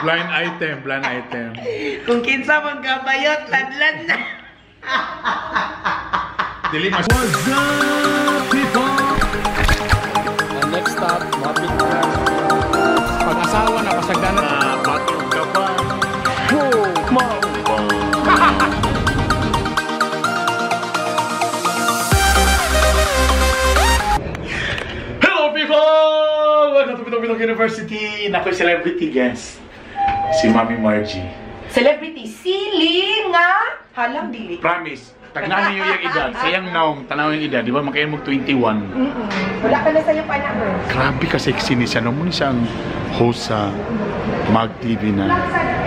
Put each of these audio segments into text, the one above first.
Blind item, blind item. Kung kinsa magkabayot, ladlan na. Dili mas. What's up, people? And next stop, mapit na. Pag-asawa na, pasagdanan. Bakit ka pa? Wow! Hello, people! Welcome to Bitokbitok University. Nako'y celebrity guest. Si Mami Margie. Celebrity sili nga. Halang dili. Promise. Tagnan niyo yung edad. Sayang naong tanaw yung edad. Di ba makain mo 21? Wala ka na sa'yo panahon. Grabe ka sexy ni siya. Naman siyang host sa Mag TV na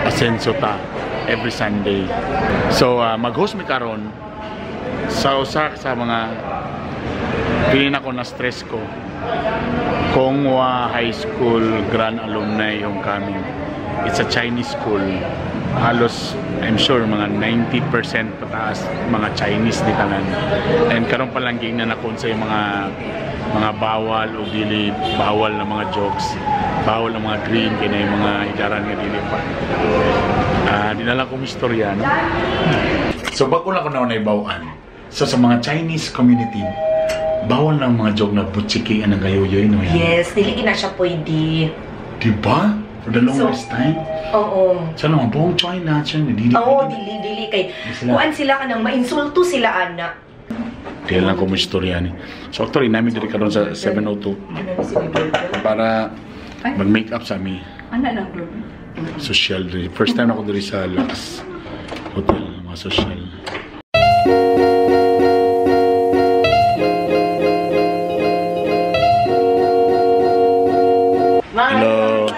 Asenso ta every Sunday. So, mag-host mi karon sa usa sa mga pinin ako na stress ko. Kung high school grand alumni yung coming. It's a Chinese school. Halos, I'm sure, mga 90% pataas mga Chinese di tanan. And karon pa lang na nakonsa yung mga bawal o dili bawal na mga jokes, bawal na mga green kina yung mga idaran nga dili pa. Dinala kong istorya, no? So bago lang ko na naibawan. So sa mga Chinese community, bawal na mga joke na butchiki ang gayoyoy, no? Yes, dili na siya pwede. Diba? For the longest time? Oo. Sa naman, buong China, dili. Oo, dili kay kuan sila ka nang mainsulto sila, ana. Kaya lang ko mo istorya ni. So actually, namin dito ka doon sa 702 para mag-make up sa amin. Ano lang bro? Social. First time ako dito sa Lux Hotel, mga social. Hello.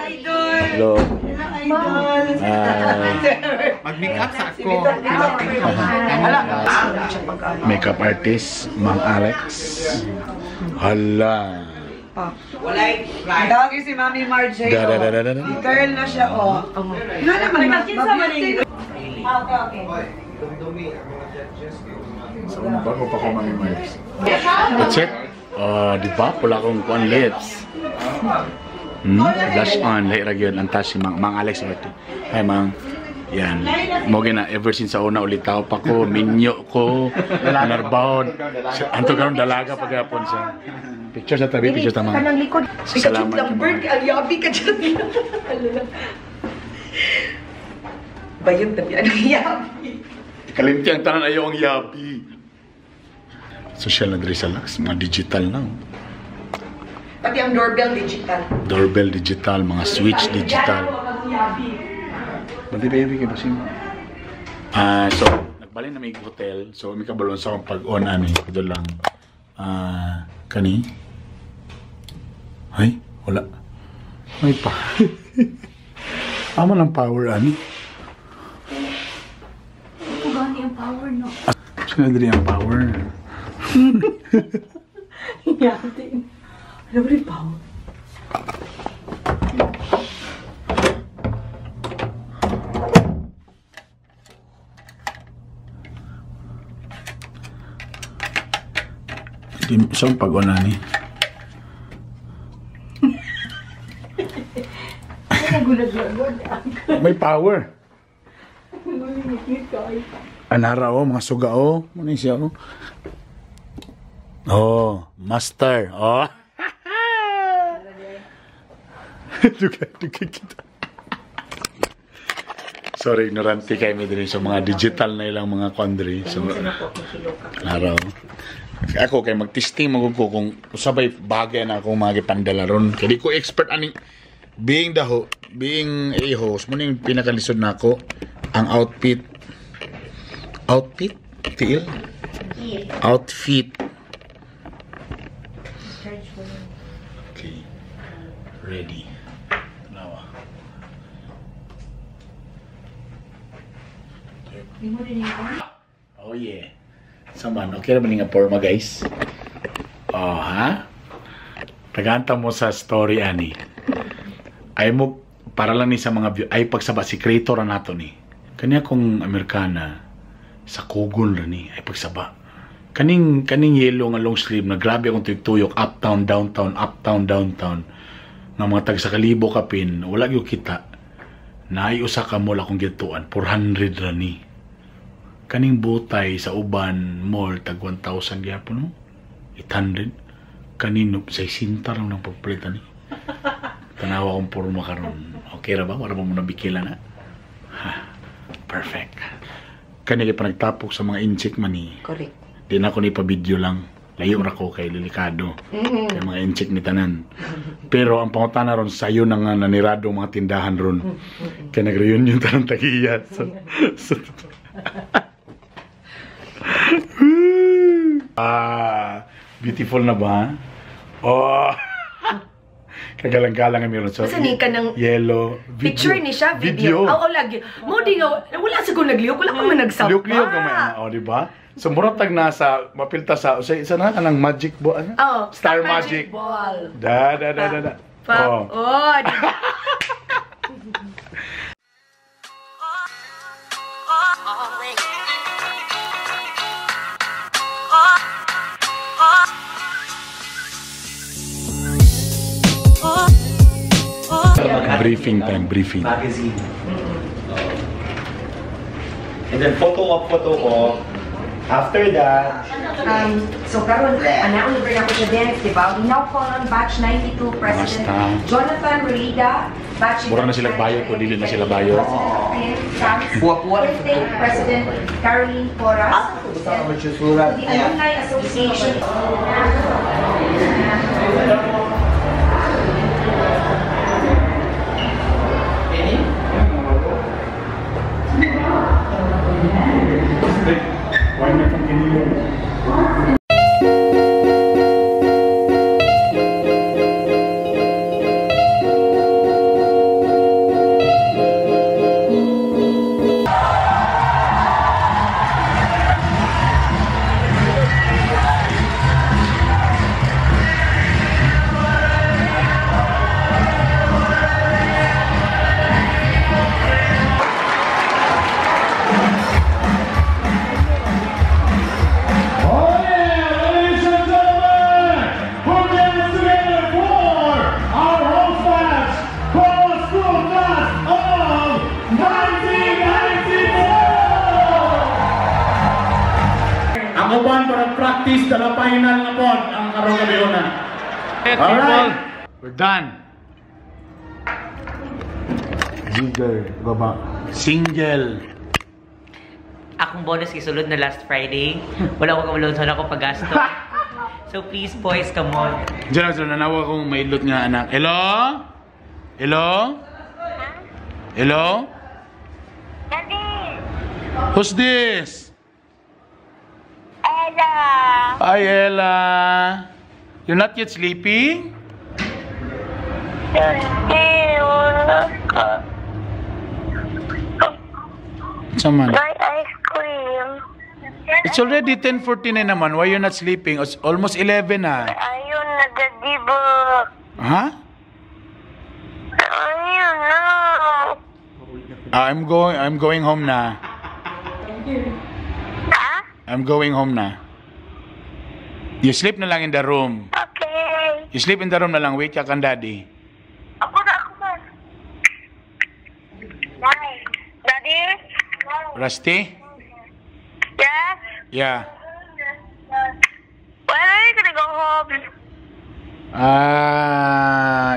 Hello. Mag-make up sa ako. Makeup artist, Mang Alex. Hala. Dagi si Mami Margie. Girl na siya, oh. Nga naman, mabitin. So, bago pa ko Mami Margie. That's it. Diba? Pula akong kuan lips. Blush on. Lahirag yun. Antas si Mang Alex. Hi, Mang. Yan. Mogi na, ever since sa una ulit tao pa ko, minyo ko, narbaon. Anto karon dalaga paghapon siya. Picture sa tabi, picture sa mga. Kanang likod. Salamat lang bird, ang yabi ka dyan. Bayon tabi, anong yabi? Kalimti ang tanan ayaw ang yabi. Social na diri sa Lux, mga digital na. Pati ang doorbell digital. Doorbell digital, mga switch digital. Bali baby kay basing. So nagbalik na may hotel. So may kabalon sa akong pag-on ani kudo lang. Kani. Ay, wala. May pa. Amo ng power ani. Ako gani ang power no. Sino diri ang power? Yatin. Ano ba rin power? Isang pag-on ani. May power. Anara o, mga suga o. Muna siya o. Oh, master. Oh. Duga kita. Sorry, ignorante kayo mo din sa mga digital na ilang mga kondri. So, anara o. Ako kay mag-testing ko kung sabay bagay na akong mga gipandala ron. Kaya di ko expert aning being a host mo ning pinakalisod na ako ang outfit tiil outfit. Okay, ready now. Oh yeah. Saman, okay na ba nga forma guys? Oh, ha? Tagantang mo sa story, ani. Ay mo, para lang ni sa mga view, ay pagsaba, si creator na nato ni. Kanya kong Amerikana, sa Kugon rin ni, ay pagsaba. Kaning yellow nga long sleeve, na grabe akong tuyok, uptown, downtown, uptown, downtown. Nga mga tag sa kalibo kapin, wala yung kita. Naiusa ka mall akong gituan, 400 rani. Kaning butay sa uban mall tag 1,000 gyapon no? 800. Kanino sa sinta lang ng pagpalitan ni. Tanawa akong porma karon. Okay ra ba? Wala ba mo nabikila na? Ha, perfect. Kani kay pa nagtapok sa mga incheck man ni. Correct. Di na ako ni pa-video lang. Layo ra ko kay delikado. Kay mga incheck ni tanan. Pero ang pangutana ron sayo na nga nanirado mga tindahan ron. Kaya nag-reunion tanang tagiya. Beautiful na ba? Oh! Kagalang-galang ang meron. So, Saan ka ng yellow. picture ni siya, video. Oo, lagi. Mo di nga, wala sa kong nagliyok. Wala ka man nagsapa. Liyok-liyok ka man. O, diba? So, murag tag nasa, mapilta sa, isa na, anang magic ball. Oh, Star Magic. Ball. Da. Oh. Oh, di ba? Briefing time, briefing. Magazine. And then photo of. After that, So karon anaon libre na ko sa dance, di ba? We now call on batch 92 President Basta. Jonathan Merida, batch Mura na sila bayo ko, dili na sila bayo. President President Caroline Porras, and the Alumni Association. Why not ang kinilo? Ang uban para practice dala final na po ang karong gabi una. Alright, we're done. Jigger, baba. Single. Akong bonus isulod na last Friday. Wala ko kamalon sa ako paggasto. So please boys, come on. Diyan na nanawa kong mailot nga anak. Hello? Hello? Hello? Daddy! Who's this? Ella! Hi, Ella. You're not yet sleeping? Daddy, wala ka. Saman. My ice cream. It's already 10:49 naman. Why you're not sleeping? It's almost 11 na. Ayun na, Daddy ba? Ha? Ayun na. I'm going home na. Ha? I'm going home na. You sleep na lang in the room. Okay. You sleep in the room na lang. Wait ka kang daddy. Ako na. Bye. Daddy? Rusty? Yes? Yeah. When are you gonna go home?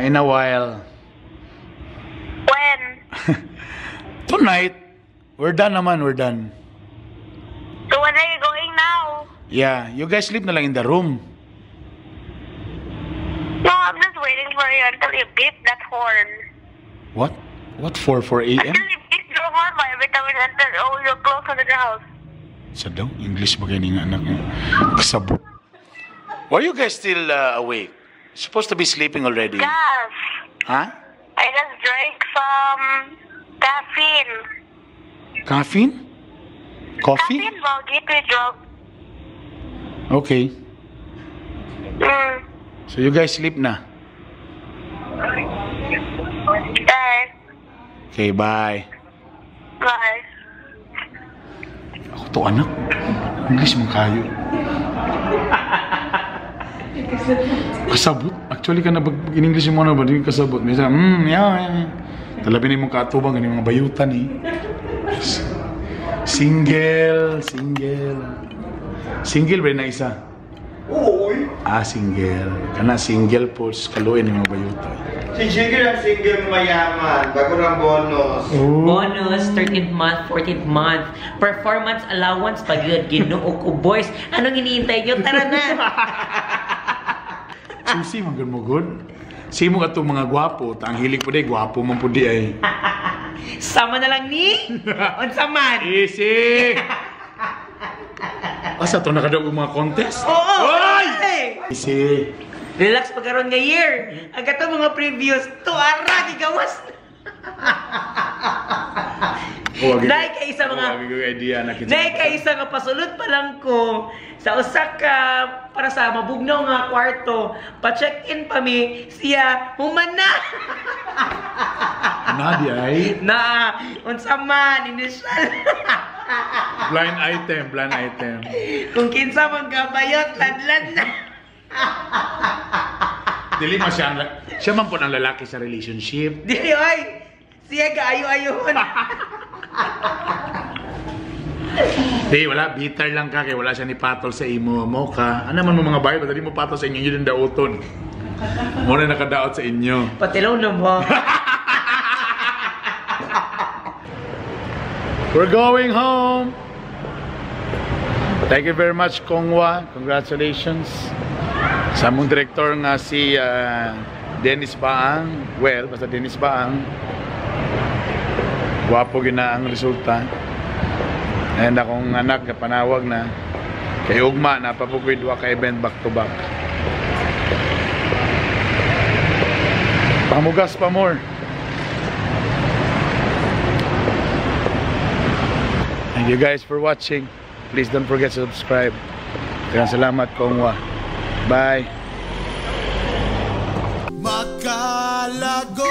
In a while. When? Tonight. We're done naman. We're done. So when are you going now? Yeah. You guys sleep na lang in the room. No, I'm just waiting for you until you beep that horn. What? What for? 4 a.m.? Until you beep your horn by every time we enter, you're close to the house. Sa daw? English ba kayo nga anak niya? Kasabot. Why are you guys still awake? Supposed to be sleeping already. Yes. Huh? I just drank some caffeine. Caffeine? Coffee? Caffeine will get me drunk. Okay. Mm. So you guys sleep na. Bye. Okay, bye. Bye. Ako to anak. English mo kayo. Kasabot? Actually ka na in English mo na ba? Di kasabot. May sabi, yeah. Talabi ni mong katubang ganing mga bayutan eh. Single. Single ba na isa? Oo. Single. Kana single po kaluin ni mga bayutan. Si Jigger ang single mayaman. Bago ng bonus. Bonus, 13th month, 14th month. Performance allowance, pag yun, Ginoo ko, boys. Anong iniintay nyo? Tara na! Susi, magod mo good. Simo ka itong mga gwapo. Ang hilig po di, gwapo man po di ay. Sama na lang ni? Unsa man? Easy! Asa ito nakadaog mga contest? Oo! Oy! Hey! Easy! Relax pagkaroon nga year. Agad to mga previews. Tuara, gigawas. Dahil ka isa mga... Dahil ka isa nga pasulod pa lang ko sa Osaka para sa mabugnaw nga kwarto. Pa-check-in pa mi siya. Human na! Nadi ay? Na, unsa man, initial. Blind item. Kung kinsa man gabayot, ladlad na. Dili man siya man po ang lalaki sa relationship. Dili, oy! Siya gaayo-ayohon. Di, wala. Bitter lang ka kaya wala siya ni patol sa imo. Mo ka. Ano man mo mga bayo, dali mo patol sa inyo yun yung dauton. Muna nakadaot sa inyo. Patilaw na mo. We're going home. Thank you very much, Kongwa. Congratulations. Sa mong direktor nga si Dennis Baang. Well, basta Dennis Baang. Guwapo gina ang resulta. And akong anak na panawag na kay Ugma na papukoy duwa ka event back to back. Pamugas pa more. Thank you guys for watching. Please don't forget to subscribe. Salamat Kongwa. Bye. Makalagot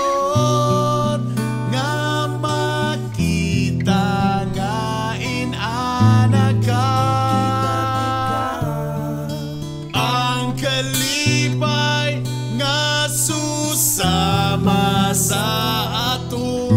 nga makita nga inanaga ang kalipay nga susama sa ato.